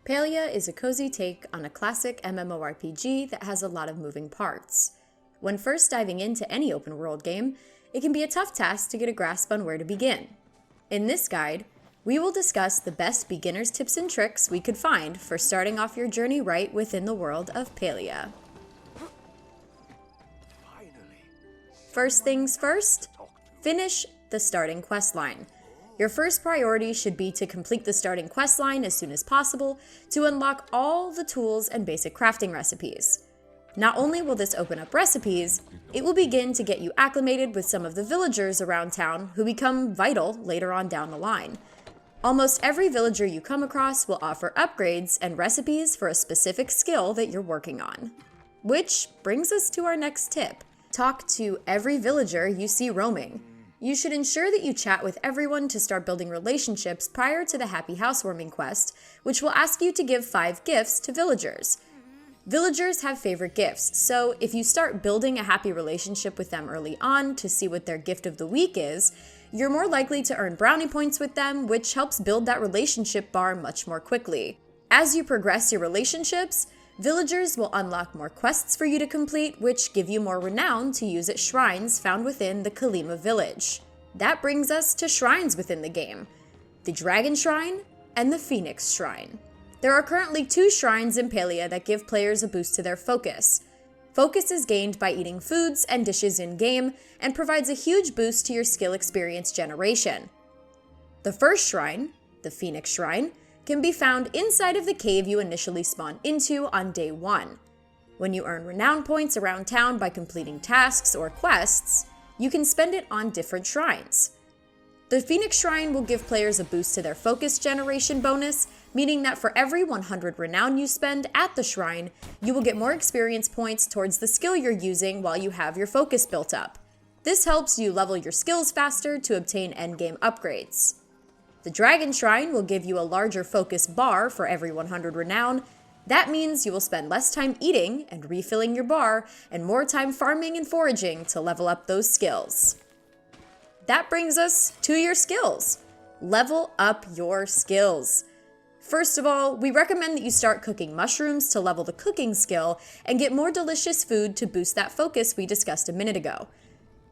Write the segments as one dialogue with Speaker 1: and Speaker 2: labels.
Speaker 1: Palia is a cozy take on a classic MMORPG that has a lot of moving parts. When first diving into any open world game, it can be a tough task to get a grasp on where to begin. In this guide, we will discuss the best beginner's tips and tricks we could find for starting off your journey right within the world of Palia. First things first, finish the starting questline. Your first priority should be to complete the starting questline as soon as possible to unlock all the tools and basic crafting recipes. Not only will this open up recipes, it will begin to get you acclimated with some of the villagers around town who become vital later on down the line. Almost every villager you come across will offer upgrades and recipes for a specific skill that you're working on. Which brings us to our next tip. Talk to every villager you see roaming. You should ensure that you chat with everyone to start building relationships prior to the Happy Housewarming quest, which will ask you to give 5 gifts to villagers. Villagers have favorite gifts, so if you start building a happy relationship with them early on to see what their gift of the week is, you're more likely to earn brownie points with them, which helps build that relationship bar much more quickly. As you progress your relationships, villagers will unlock more quests for you to complete, which give you more renown to use at shrines found within the Kalima village. That brings us to shrines within the game: the Dragon Shrine and the Phoenix Shrine. There are currently 2 shrines in Palia that give players a boost to their focus. Focus is gained by eating foods and dishes in-game and provides a huge boost to your skill experience generation. The first shrine, the Phoenix Shrine, can be found inside of the cave you initially spawn into on day 1. When you earn renown points around town by completing tasks or quests, you can spend it on different shrines. The Phoenix Shrine will give players a boost to their focus generation bonus, meaning that for every 100 renown you spend at the shrine, you will get more experience points towards the skill you're using while you have your focus built up. This helps you level your skills faster to obtain endgame upgrades. The Dragon Shrine will give you a larger focus bar for every 100 renown. That means you will spend less time eating and refilling your bar and more time farming and foraging to level up those skills. That brings us to your skills. Level up your skills. First of all, we recommend that you start cooking mushrooms to level the cooking skill and get more delicious food to boost that focus we discussed a minute ago.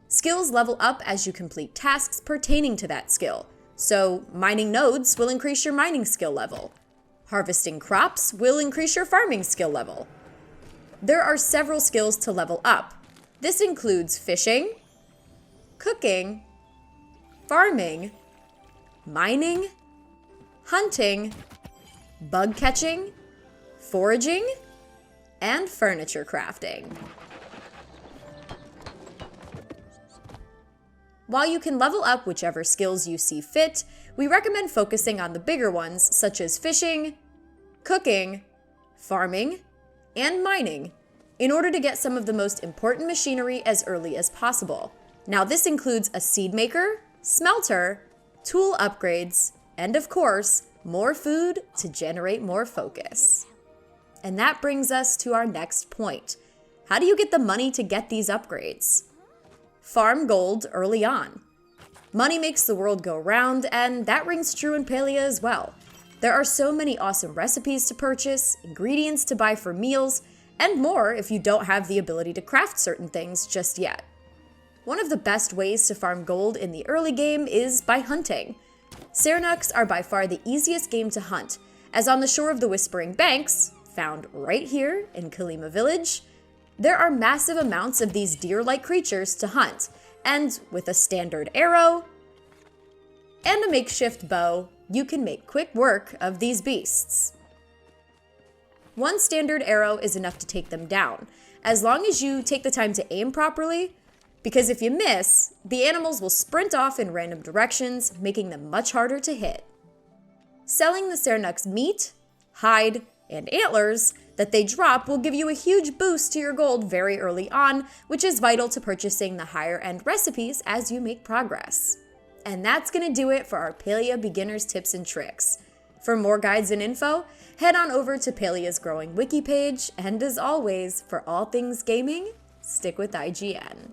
Speaker 1: Skills level up as you complete tasks pertaining to that skill. So, mining nodes will increase your mining skill level. Harvesting crops will increase your farming skill level. There are several skills to level up. This includes fishing, cooking, farming, mining, hunting, bug catching, foraging, and furniture crafting. While you can level up whichever skills you see fit, we recommend focusing on the bigger ones such as fishing, cooking, farming, and mining in order to get some of the most important machinery as early as possible. Now this includes a seed maker, smelter, tool upgrades, and of course, more food to generate more focus. And that brings us to our next point. How do you get the money to get these upgrades? Farm gold early on. Money makes the world go round, and that rings true in Palia as well. There are so many awesome recipes to purchase, ingredients to buy for meals, and more if you don't have the ability to craft certain things just yet. One of the best ways to farm gold in the early game is by hunting. Serenuks are by far the easiest game to hunt, as on the shore of the Whispering Banks, found right here in Kalima village, there are massive amounts of these deer-like creatures to hunt, and with a standard arrow and a makeshift bow, you can make quick work of these beasts. One standard arrow is enough to take them down, as long as you take the time to aim properly, because if you miss, the animals will sprint off in random directions, making them much harder to hit. Selling the Serenuk's meat, hide, and antlers that they drop will give you a huge boost to your gold very early on, which is vital to purchasing the higher end recipes as you make progress. And that's gonna do it for our Palia beginners tips and tricks. For more guides and info, head on over to Palia's growing wiki page, and as always, for all things gaming, stick with IGN.